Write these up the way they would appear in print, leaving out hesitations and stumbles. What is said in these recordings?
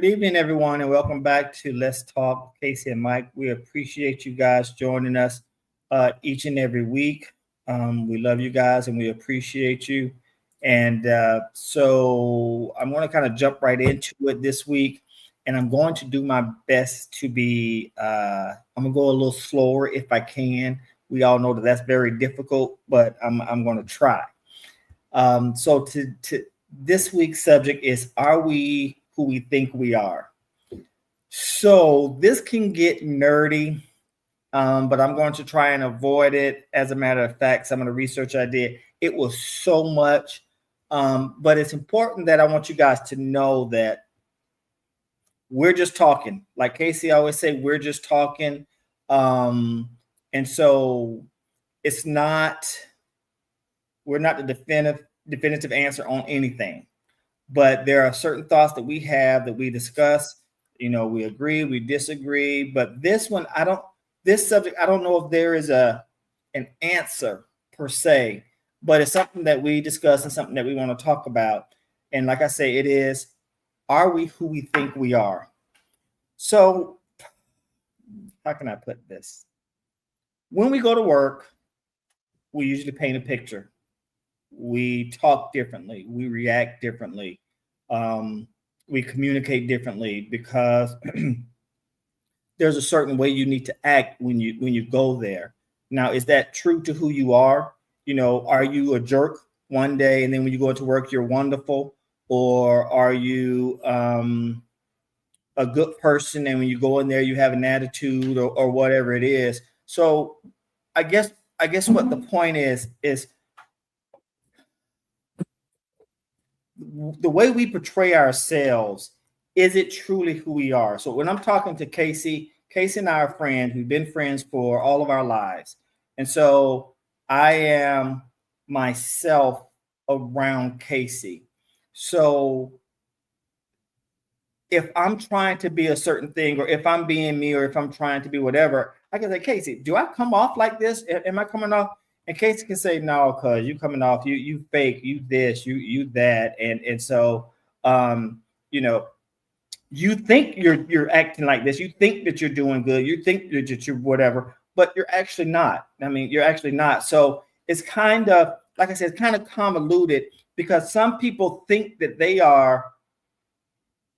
evening, everyone, and welcome back to Let's Talk, Casey and Mike. We appreciate you guys joining us each and every week. We love you guys and we appreciate you. And so I'm going to kind of jump right into it this week, and I'm going to do my best to be, I'm going to go a little slower if I can. We all know that that's very difficult, but I'm going to try. So to this week's subject is, are we who we think we are? So this can get nerdy, but I'm going to try and avoid it. As a matter of fact, some of the research I did, it was so much. But it's important that I want you guys to know that we're just talking. Like Casey always say, we're just talking. And so it's not, we're not the definitive answer on anything. But there are certain thoughts that we have that we discuss. You know, we agree, we disagree. But this one, this subject, I don't know if there is an answer per se, but it's something that we discuss and something that we want to talk about. And like I say, it is, are we who we think we are? So how can I put this? When we go to work, we usually paint a picture. We talk differently, we react differently, we communicate differently because there's a certain way you need to act when you go there. Now, is that true to who you are? You know, are you a jerk one day and then when you go to work you're wonderful, or are you a good person and when you go in there you have an attitude, or whatever it is? So I guess what the point is the way we portray ourselves, is it truly who we are? So when I'm talking to Casey and I are friends, we've been friends for all of our lives. And so I am myself around Casey. So if I'm trying to be a certain thing, or if I'm being me, or if I'm trying to be whatever, I can say, Casey, do I come off like this? Am I coming off? And Casey can say, no, cuz you coming off, you fake, you this, you that. And so you know, you think you're acting like this, you think that you're doing good, you think that you're whatever, but you're actually not. I mean, you're actually not. So it's kind of, like I said, it's kind of convoluted because some people think that they are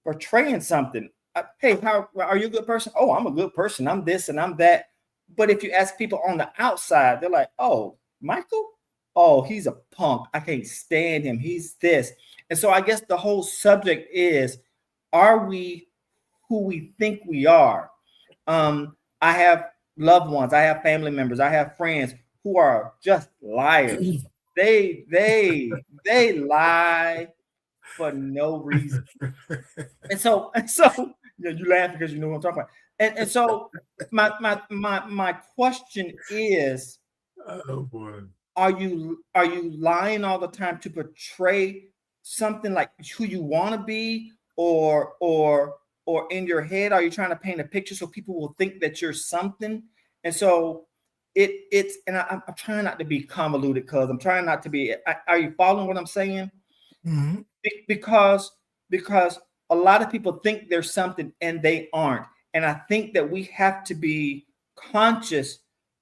portraying something. Hey, how are you a good person? Oh, I'm a good person. I'm this and I'm that. But if you ask people on the outside, they're like, oh, Michael? Oh, he's a punk. I can't stand him. He's this. And so I guess the whole subject is, are we who we think we are? I have loved ones. I have family members. I have friends who are just liars. They lie for no reason. And so you laugh because you know what I'm talking about. And so my question is, oh boy, are you lying all the time to portray something like who you want to be, or in your head are you trying to paint a picture so people will think that you're something? And so it's and I'm trying not to be convoluted because I'm trying not to be. Are you following what I'm saying? mm-hmm. Because a lot of people think there's something and they aren't. And I think that we have to be conscious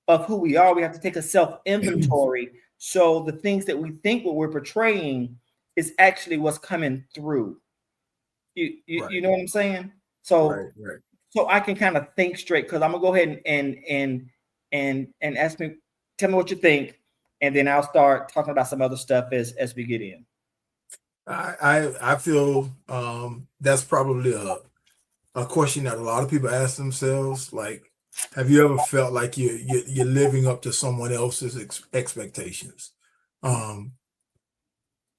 of who we are. We have to take a self-inventory. So the things that we think what we're portraying is actually what's coming through. Right. You know what I'm saying? So right. So I can kind of think straight, because I'm gonna go ahead and ask me, tell me what you think, and then I'll start talking about some other stuff as we get in. I feel that's probably a question that a lot of people ask themselves. Like, have you ever felt like you're living up to someone else's expectations?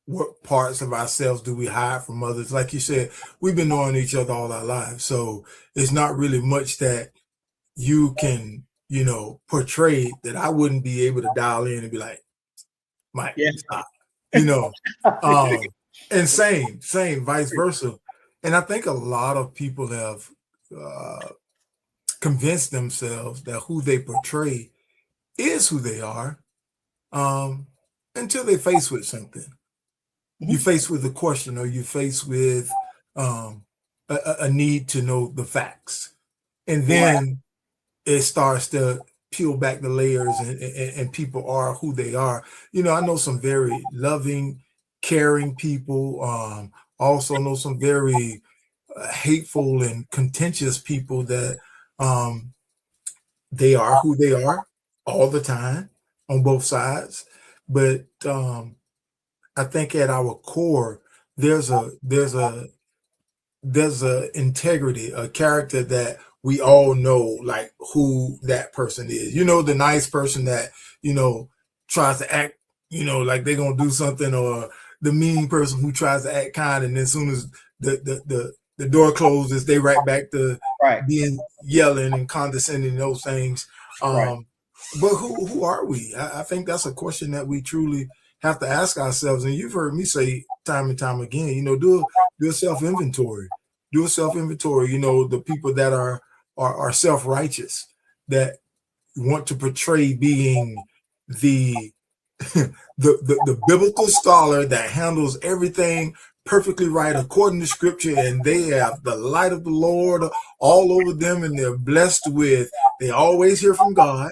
What parts of ourselves do we hide from others? Like you said, we've been knowing each other all our lives, so it's not really much that you can, portray that I wouldn't be able to dial in and be like, Mike, Yeah. stop, and same, vice versa. And I think a lot of people have convinced themselves that who they portray is who they are, until they with something. Mhm. You face with a question, or you face with a need to know the facts, and Right. then it starts to peel back the layers, and people are who they are. You know, I know some very loving, caring people. Also know some very hateful and contentious people that they are who they are all the time on both sides. But I think at our core, there's a integrity, a character that we all know, like who that person is. You know, the nice person that, you know, tries to act, you know, like they're gonna do something, or the mean person who tries to act kind, and as soon as the door closes, they right back to Right. being yelling and condescending and those things. Right. But who are we? I think that's a question that we truly have to ask ourselves. And you've heard me say time and time again, you know, do a self inventory. Do a self inventory. You know, the people that are self righteous, that want to portray being the the biblical scholar that handles everything perfectly right according to scripture, and they have the light of the Lord all over them, and they're blessed with, they always hear from God.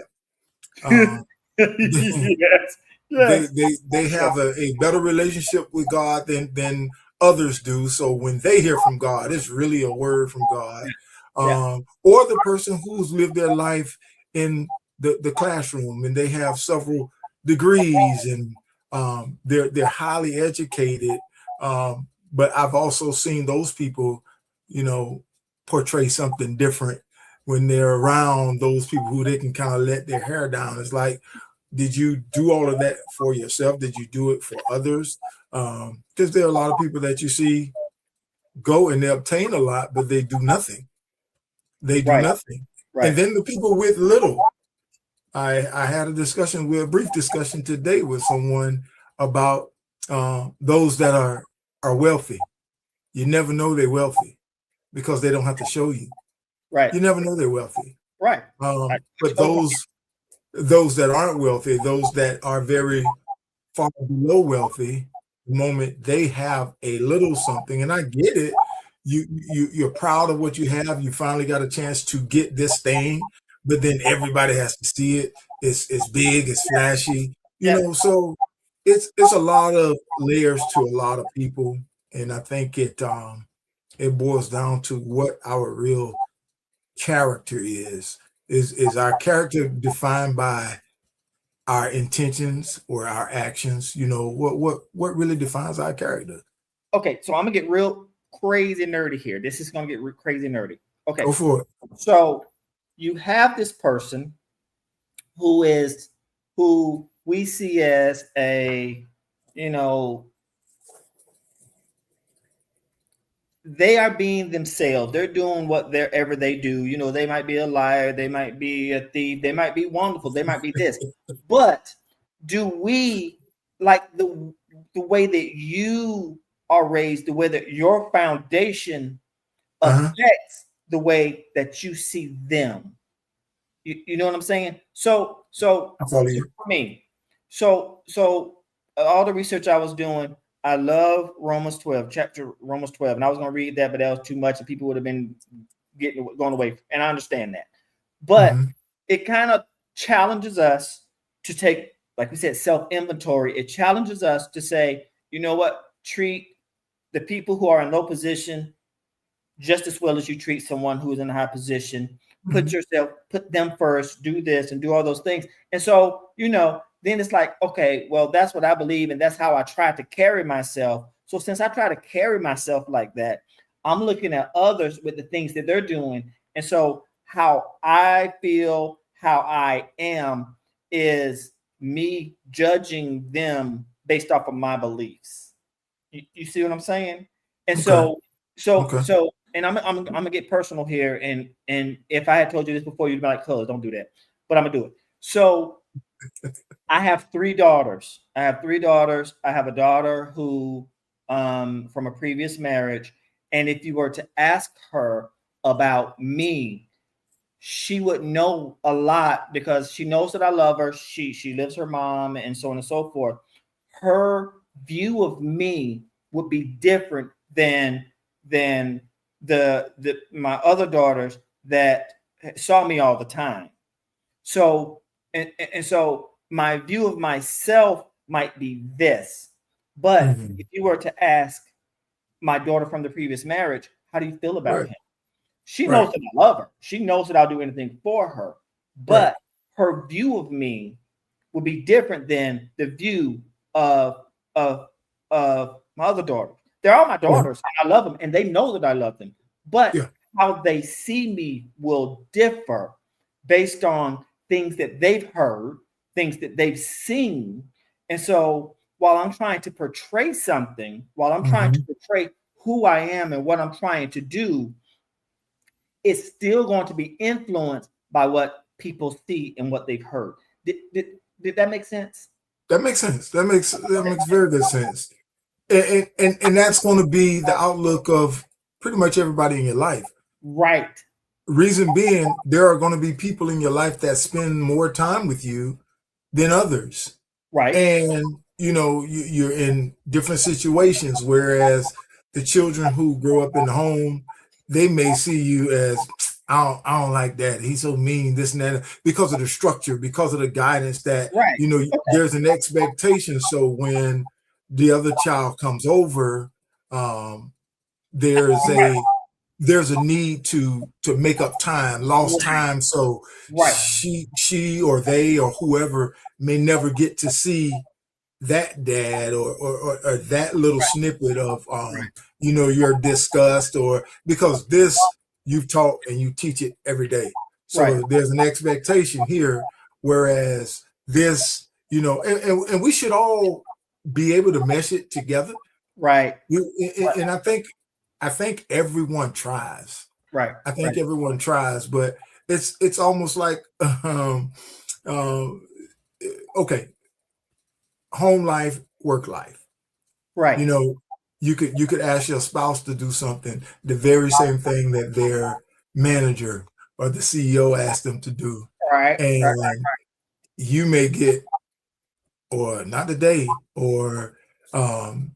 Yes. they Yes. they have a better relationship with God than others do. So when they hear from God, it's really a word from God. Yeah. Or the person who's lived their life in the classroom, and they have several degrees, and they're highly educated. But I've also seen those people, you know, portray something different when they're around those people who they can kind of let their hair down. It's like, did you do all of that for yourself? Did you do it for others? Because there are a lot of people that you see go and they obtain a lot, but they do nothing. They do Right. nothing. And Right. then the people with little. I had a brief discussion today with someone about those that are wealthy. You never know they're wealthy because they don't have to show you. Right. You never know they're wealthy. Right. But those that aren't wealthy, those that are very far below wealthy, the moment they have a little something, and I get it, you're proud of what you have. You finally got a chance to get this thing, but then everybody has to see it. It's big, it's flashy, you Yeah. know. So it's a lot of layers to a lot of people, and I think it boils down to what our real character is. Is our character defined by our intentions or our actions? You know, what really defines our character? Okay. So I'm gonna get real crazy nerdy here. This is gonna get crazy nerdy. Okay. Go for it. So you have this person who we see as a, you know, they are being themselves. They're doing whatever they do. You know, they might be a liar, they might be a thief, they might be wonderful, they might be this. But do we, like the way that you are raised, the way that your foundation Uh-huh. affects the way that you see them? You know what I'm saying? So I follow you. for me, so all the research I was doing, I love Romans 12, chapter Romans 12, and I was going to read that, but that was too much, and people would have been going away. And I understand that, but Mhm. it kind of challenges us to take, like we said, self inventory. It challenges us to say, you know what, treat the people who are in low position just as well as you treat someone who is in a high position. Mhm. Put them first, do this and do all those things. And so, you know, then it's like, okay, well, that's what I believe, and that's how I try to carry myself. So since I try to carry myself like that, I'm looking at others with the things that they're doing. And so how I feel, how I am is me judging them based off of my beliefs. You see what I'm saying? And Okay. Okay. and I'm gonna get personal here. And if I had told you this before, you'd be like, "Cuz, don't do that." But I'm gonna do it. So I have three daughters. I have a daughter who, from a previous marriage, and if you were to ask her about me, she would know a lot because she knows that I love her. She lives her mom and so on and so forth. Her view of me would be different than my other daughters that saw me all the time. So and so my view of myself might be this. But if you were to ask my daughter from the previous marriage, how do you feel about him? She knows that I love her. She knows that I'll do anything for her. But her view of me would be different than the view of my other daughters. They're all my daughters. I love them, and they know that I love them. But how they see me will differ based on things that they've heard, things that they've seen. And so while I'm trying to portray something, while I'm trying to portray who I am and what I'm trying to do, it's still going to be influenced by what people see and what they've heard. Did that make sense? That makes sense. That makes very good sense. And that's going to be the outlook of pretty much everybody in your life. Right. Reason being, there are going to be people in your life that spend more time with you than others. Right. And, you know, you're in different situations, whereas the children who grow up in the home, they may see you as, I don't like that. He's so mean, this and that, because of the structure, because of the guidance that, you know, there's an expectation. So when the other child comes over, there's a need to make up time, lost time. So she or they or whoever may never get to see that dad or that little snippet of you know, your disgust, or because this you've taught and you teach it every day. So there's an expectation here, whereas this, you know, and we should all be able to mesh it together. Right. And I think everyone tries. Right. I think everyone tries, but it's almost like okay, home life, work life. Right. You know, you could ask your spouse to do something, the very same thing that their manager or the CEO asked them to do. Right. And you may get, or not today, or and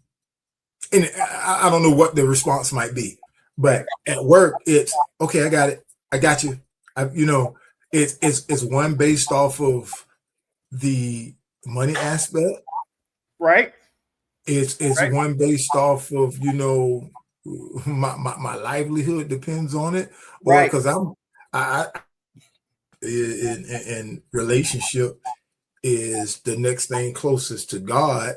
I don't know what the response might be, but at work it's okay. I got it. I got you. You know, it's one based off of the money aspect. Right. It's one based off of, you know, my livelihood depends on it, or because I in relationship is the next thing closest to God.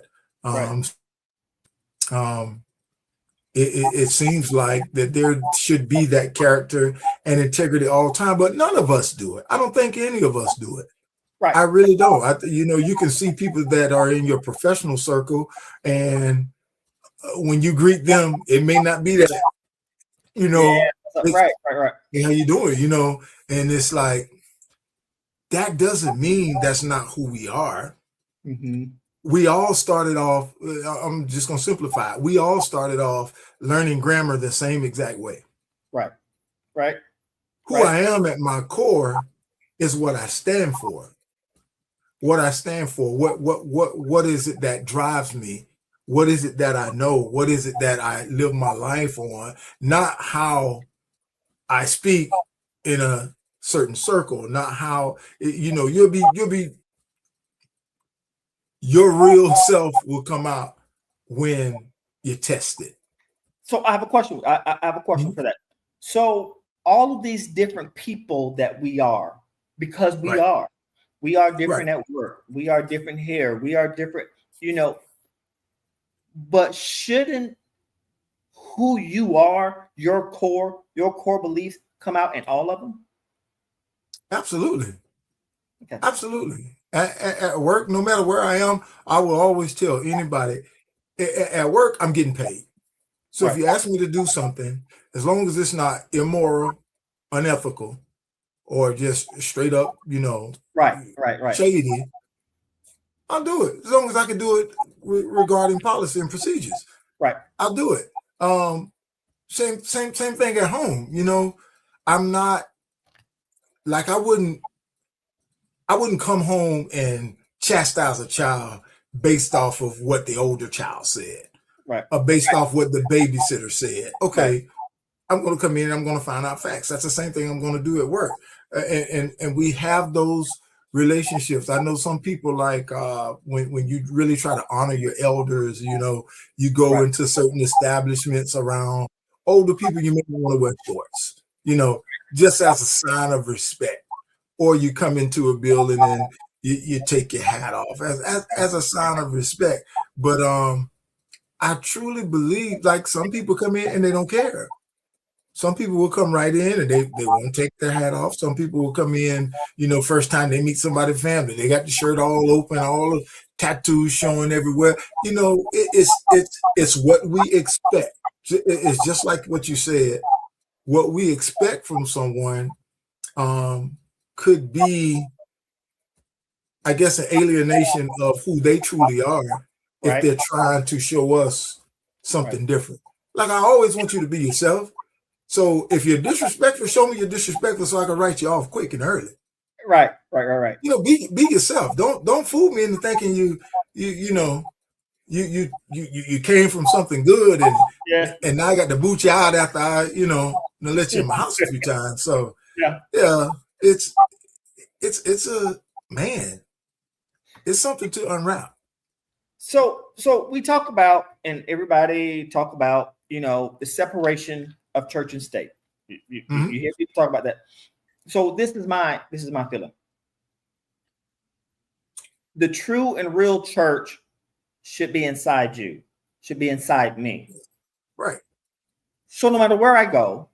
It seems like that there should be that character and integrity all the time, but none of us do it. I don't think any of us do it. Right. I really don't. You know, you can see people that are in your professional circle, and when you greet them, it may not be that, you know, right. Hey, how you doing? You know, and it's like, that doesn't mean that's not who we are. We all started off, I'm just going to simplify it. We all started off learning grammar the same exact way. Right. Who I am at my core is what I stand for. What I stand for, what is it that drives me? What is it that I know? What is it that I live my life on? Not how I speak in a certain circle, not how, you know, you'll be your real self will come out when you test it. So I have a question. I have a question for that. So all of these different people that we are, because we are different at work. We are different here. We are different, you know, but shouldn't who you are, your core beliefs come out in all of them? Absolutely. Absolutely. At work, no matter where I am, I will always tell anybody, at work, I'm getting paid. So if you ask me to do something, as long as it's not immoral, unethical, or just straight up, you know, shady, I'll do it. As long as I can do it regarding policy and procedures. I'll do it. Same thing at home. You know, I'm not like, I wouldn't come home and chastise a child based off of what the older child said, or based off what the babysitter said. Okay, I'm going to come in and I'm going to find out facts. That's the same thing I'm going to do at work. And we have those relationships. I know some people like when you really try to honor your elders, you know, you go Right. into certain establishments around older people, you may want to wear shorts, you know, just as a sign of respect. Or you come into a building and you take your hat off as a sign of respect. But I truly believe, like, some people come in and they don't care. Some people will come right in and they won't take their hat off. Some people will come in, you know, first time they meet somebody's family, they got the shirt all open, all the tattoos showing everywhere. You know, it's what we expect. It's just like what you said. What we expect from someone could be, I guess, an alienation of who they truly are if Right. they're trying to show us something different. Like, I always want you to be yourself. So if you're disrespectful, show me you're disrespectful so I can write you off quick and early. Right. You know, be yourself. Don't fool me into thinking you came from something good Yeah. and now I got to boot you out after I, you know, let you in my house a few times. So Yeah. it's a man. It's something to unwrap. So we talk about, and everybody talk about, you know, the separation of church and state. You hear people talk about that. So this is my feeling. The true and real church should be inside you, should be inside me. Right. So no matter where I go,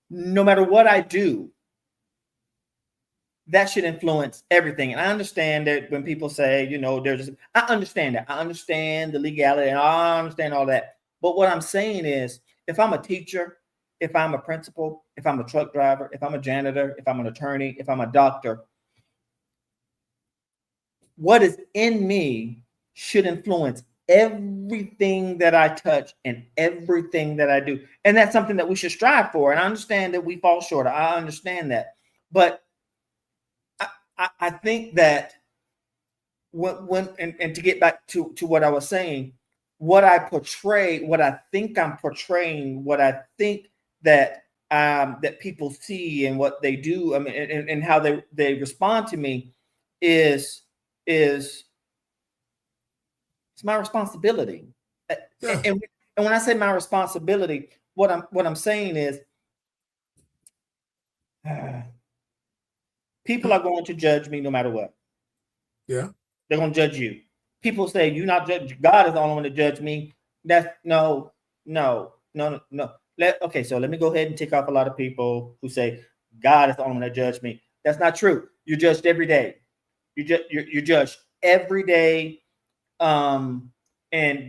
no matter what I do, that should influence everything. And I understand that when people say, you know, I understand that. I understand the legality and I understand all that. But what I'm saying is, if I'm a teacher, if I'm a principal, if I'm a truck driver, if I'm a janitor, if I'm an attorney, if I'm a doctor, what is in me should influence everything that I touch and everything that I do. And that's something that we should strive for. And I understand that we fall short. I understand that. But I think that and to get back to what I was saying, what I portray, what I think I'm portraying, what I think that that people see and what they do, I mean, and how they respond to me is it's my responsibility. Yeah. And when I say my responsibility, what I'm saying is people are going to judge me no matter what. Yeah. They're going to judge you. People say you're not judge. God is the only one to judge me. That's no. Okay, so let me go ahead and tick off a lot of people who say God is the only one that judge me. That's not true. You're judged every day. You're judged every day. And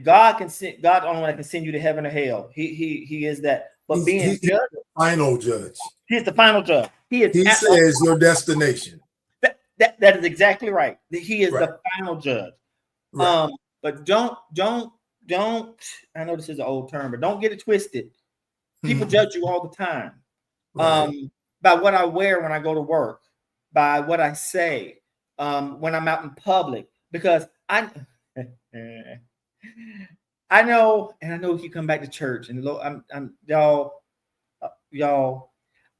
God the only one that can send you to heaven or hell. He is that. But He's the final judge. He's the final judge. He says your destination. That is exactly right. He is the final judge. Right. But don't. I know this is an old term, but don't get it twisted. People judge you all the time. Right. By what I wear when I go to work, by what I say, when I'm out in public, because I know, and I know if you come back to church, and y'all.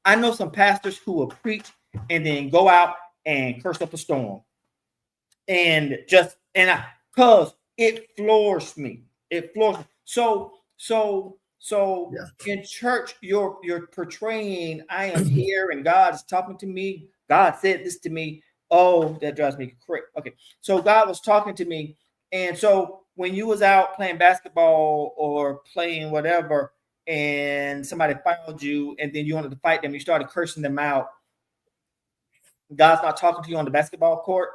I know some pastors who will preach and then go out and curse up a storm, and because it floors me. It floors me. So in church, you're portraying, I am here and God is talking to me. God said this to me. Oh, that drives me crazy. Okay, so God was talking to me, and so when you was out playing basketball or playing whatever, and somebody fouled you, and then you wanted to fight them, you started cursing them out. God's not talking to you on the basketball court.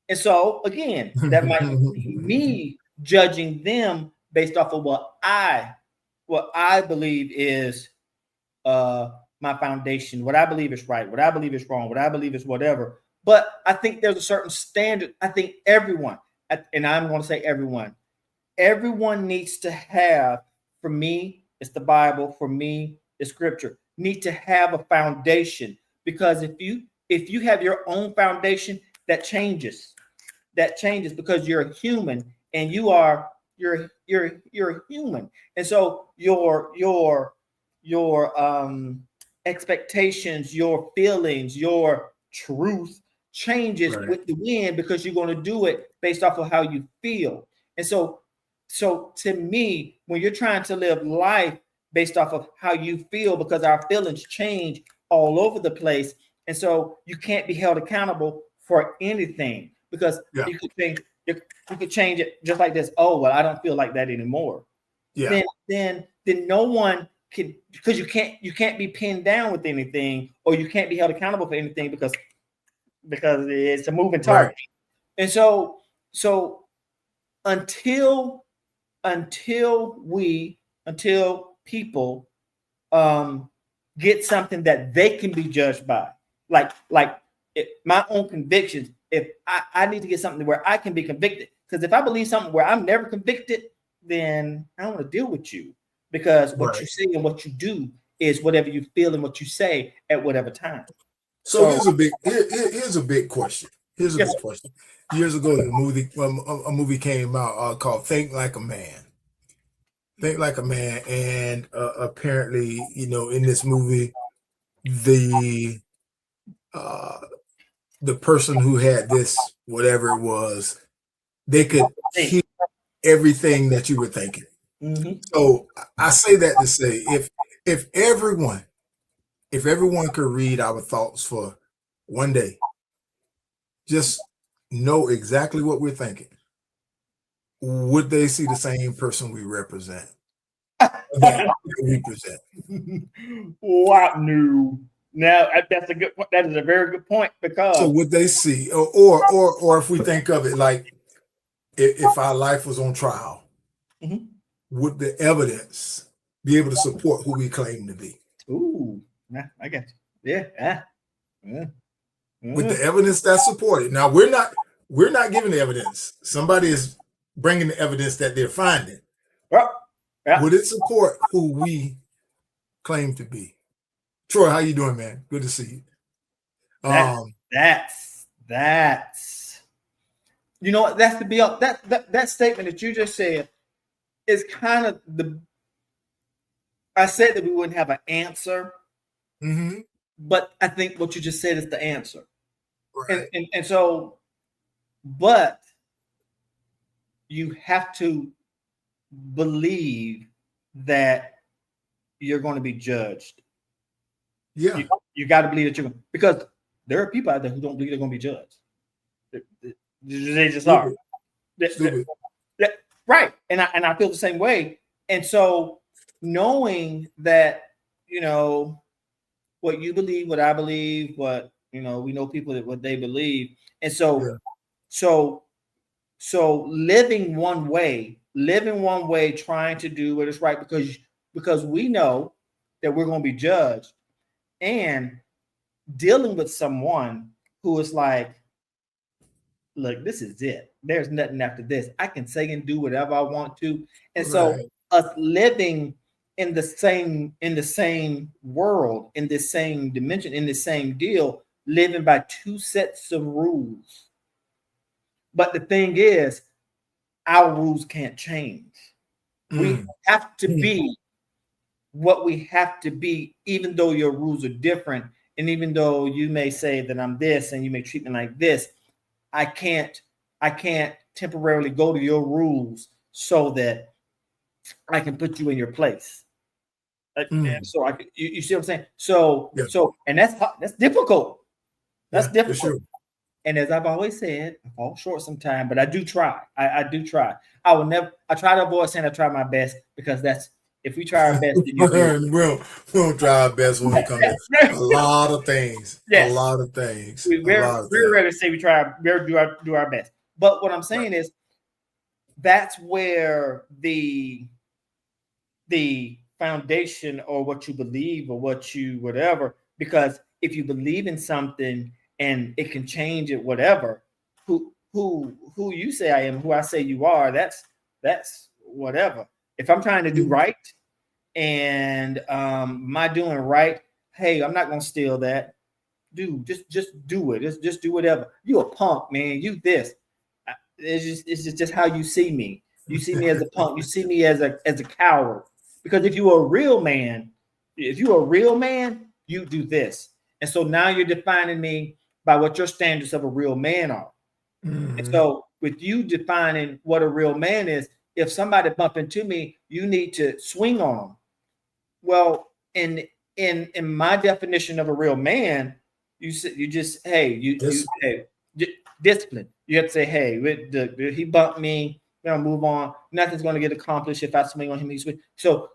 And so, again, that might be me judging them based off of what I believe is my foundation, what I believe is right, what I believe is wrong, what I believe is whatever. But I think there's a certain standard. I think everyone, and I'm going to say everyone needs to have, for me, it's the Bible, for me, it's scripture, need to have a foundation. Because if you have your own foundation, that changes because you're a human and you're human. And so your expectations, your feelings, your truth changes Right. with the wind, because you're going to do it based off of how you feel. And so to me, when you're trying to live life based off of how you feel, because our feelings change all over the place, and so you can't be held accountable for anything, because Yeah. you could change it just like this. Oh, well, I don't feel like that anymore. Yeah. Then no one can, because you can't be pinned down with anything, or you can't be held accountable for anything, because it's a moving target. Right. And so until people get something that they can be judged by, like my own convictions, if I need to get something where I can be convicted, because if I believe something where I'm never convicted, then I don't want to deal with you, because what you say and what you do is whatever you feel and what you say at whatever time. So here's a big question. Here's a big question. Years ago, a movie came out called Think Like a Man. Think Like a Man, and apparently, in this movie, the person who had this, whatever it was, they could hear everything that you were thinking. Mm-hmm. So I say that to say, if everyone could read our thoughts for one day, just know exactly what we're thinking, would they see the same person we represent? That we present. Wow, no. Now that's a good. That is a very good point, because so would they see, or if we think of it like if our life was on trial, mm-hmm. would the evidence be able to support who we claim to be? Ooh, I get you. Yeah. With the evidence that supported. Now we're not giving the evidence. Somebody is bringing the evidence that they're finding. Yeah. Would it support who we claim to be? Troy, how you doing, man? Good to see you. That's that's to be up. That statement that you just said is kind of I said that we wouldn't have an answer, mm-hmm. but I think what you just said is the answer. Right. And so, but you have to believe that you're going to be judged. Yeah. You got to believe that because there are people out there who don't believe they're going to be judged. They just are. Right. And I feel the same way. And so knowing that, what you believe, what I believe, what, we know people that what they believe. And so, so living one way, trying to do what is right, because we know that we're going to be judged, and dealing with someone who is like, look, this is it. There's nothing after this. I can say and do whatever I want to. And so us living in the same world, in the same dimension, in the same deal, living by two sets of rules. But the thing is, our rules can't change. We have to be what we have to be, even though your rules are different. And even though you may say that I'm this and you may treat me like this, I can't temporarily go to your rules so that I can put you in your place. And so you see what I'm saying? So and that's difficult. That's difficult. Sure. And as I've always said, I fall short sometimes, but I do try. I do try. I try to avoid saying I try my best, because that's, if we try our best, then we don't try our best when it comes to a lot of things. Yes. A lot of things. We very rarely say we try. We do our best. But what I'm saying is, that's where the foundation, or what you believe, or whatever. Because if you believe in something and it can change it, whatever, who you say I am, who I say you are, that's whatever. If I'm trying to do right, and my doing right, hey, I'm not gonna steal that. Dude, just do it. Just do whatever. You a punk, man. You this. It's just how you see me. You see me as a punk. You see me as a coward. Because if you were a real man, if you're a real man, you do this. And so now you're defining me by what your standards of a real man are. Mm-hmm. And so with you defining what a real man is, if somebody bump into me, you need to swing on them. Well, in my definition of a real man, you just hey, discipline. You have to say, hey, he bumped me. We're gonna move on. Nothing's gonna get accomplished if I swing on him. He's so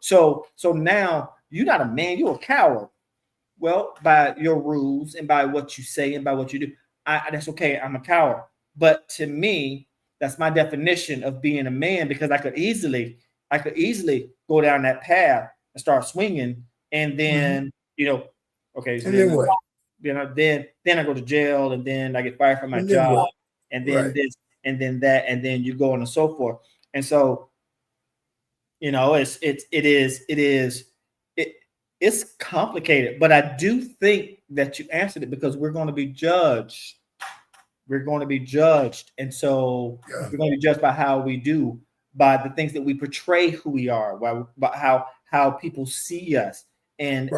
now you're not a man. You're a coward. Well, by your rules and by what you say and by what you do, that's okay. I'm a coward. But to me, that's my definition of being a man, because I could easily go down that path and start swinging, and then okay. So and then what? Then I go to jail, and then I get fired from my job, what? And then this, and then that, and then you go on and so forth. And so, it's complicated, but I do think that you answered it, because we're going to be judged. We're going to be judged. And so we're going to be judged by how we do, by the things that we portray who we are, by how people see us. And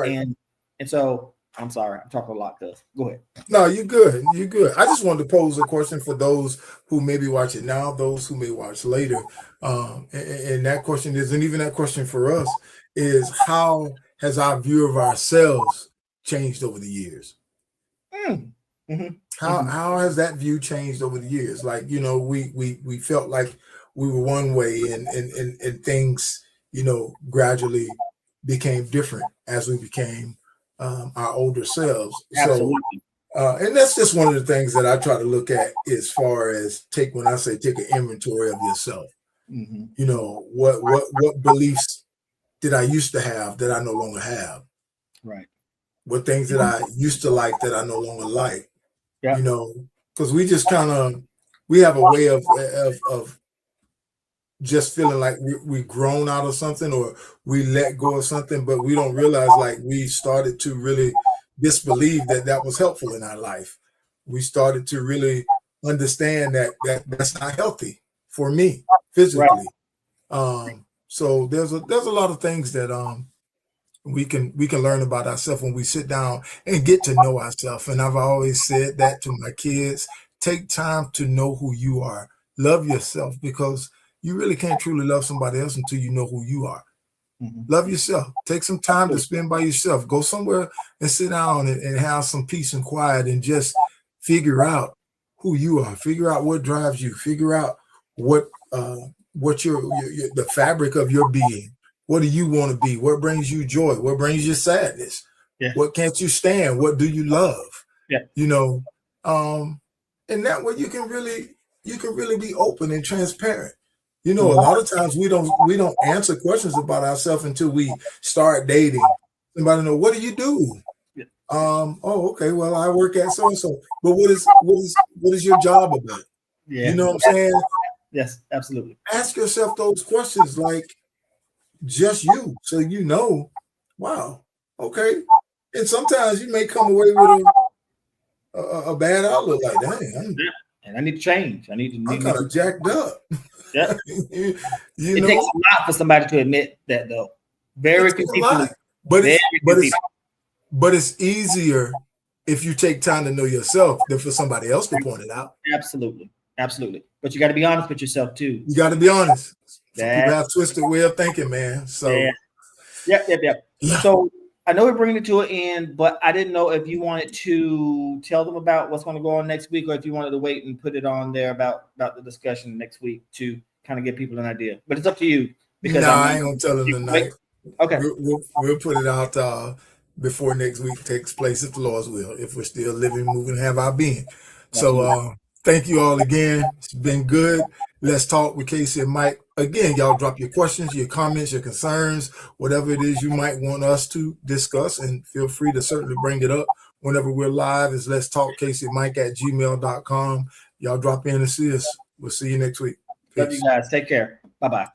so I'm sorry, I'm talking a lot, cuz. Go ahead. No, you're good. You're good. I just wanted to pose a question for those who may be watching now, those who may watch later. And that question is, and even that question for us is, how has our view of ourselves changed over the years? Mm-hmm. How has that view changed over the years? Like, we felt like we were one way, and things, gradually became different as we became our older selves. Absolutely. So, and that's just one of the things that I try to look at as far as when I say take an inventory of yourself. Mm-hmm. What beliefs did I used to have that I no longer have? Right. What things that I used to like that I no longer like? Yeah. Because we just we have a way of just feeling like we grown out of something, or we let go of something, but we don't realize, like, we started to really disbelieve that was helpful in our life. We started to really understand that's not healthy for me physically. Right. So there's a lot of things that we can learn about ourselves when we sit down and get to know ourselves. And I've always said that to my kids: take time to know who you are. Love yourself, because you really can't truly love somebody else until you know who you are. Mm-hmm. Love yourself. Take some time to spend by yourself. Go somewhere and sit down and have some peace and quiet, and just figure out who you are. Figure out what drives you. Figure out what your the fabric of your being. What do you want to be? What brings you joy? What brings you sadness? Yeah. What can't you stand? What do you love? Yeah. And that way you can really be open and transparent. A lot of times we don't answer questions about ourselves until we start dating. Somebody know, what do you do? Yeah. Oh, okay. Well, I work at so and so. But what is your job about? Yeah. You know what I'm saying? Yes, absolutely. Ask yourself those questions, like, just you, so wow, okay. And sometimes you may come away with a bad outlook, like, dang, and I need to change. I'm kind of jacked up. Yeah. It takes a lot for somebody to admit that, though. Very few people. But it's easier if you take time to know yourself than for somebody else to point it out. Absolutely. But you got to be honest with yourself too. You got to be honest. People have twisted way of thinking, man. So yeah. So I know we're bringing it to an end, but I didn't know if you wanted to tell them about what's going to go on next week, or if you wanted to wait and put it on there about the discussion next week to kind of give people an idea. But it's up to you. Because I ain't gonna tell them tonight. Okay, we'll put it out before next week takes place, if the Lord's will, if we're still living, moving, have our being. So thank you all again. It's been good. Let's talk with Casey and Mike. Again, y'all drop your questions, your comments, your concerns, whatever it is you might want us to discuss, and feel free to certainly bring it up whenever we're live. Is Let's Talk Casey and Mike at gmail.com. Y'all drop in and see us. We'll see you next week. Peace. Love you guys. Take care. Bye-bye.